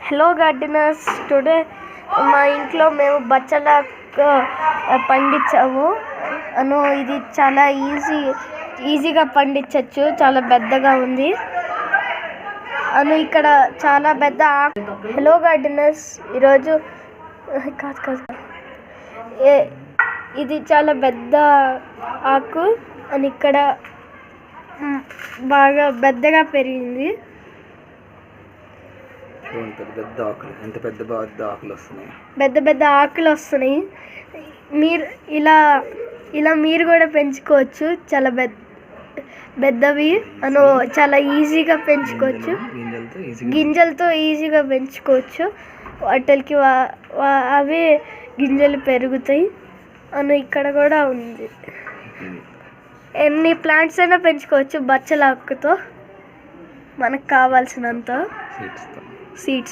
Hello gardeners, today మా ఇంట్లో మేము బచ్చల పండించాము. ఇది చాలా ఈజీగా పండించవచ్చు. చాలా పెద్దగా ఉంది. ఇక్కడ చాలా పెద్ద హలో గార్డెనర్స్, ఈరోజు ఇది చాలా పెద్ద ఆకు ఇక్కడ బాగా పెద్దగా పెరిగింది. పెద్ద పెద్ద ఆకులు వస్తున్నాయి. మీరు మీరు కూడా పెంచుకోవచ్చు. చాలా పెద్దవి చాలా ఈజీగా పెంచుకోవచ్చు. గింజలతో ఈజీగా పెంచుకోవచ్చు. వాటికి అవి గింజలు పెరుగుతాయి. ఇక్కడ కూడా ఉంది. ఎన్ని ప్లాంట్స్ అయినా పెంచుకోవచ్చు బచ్చల ఆకుతో, మనకు కావాల్సినంత సీడ్స్.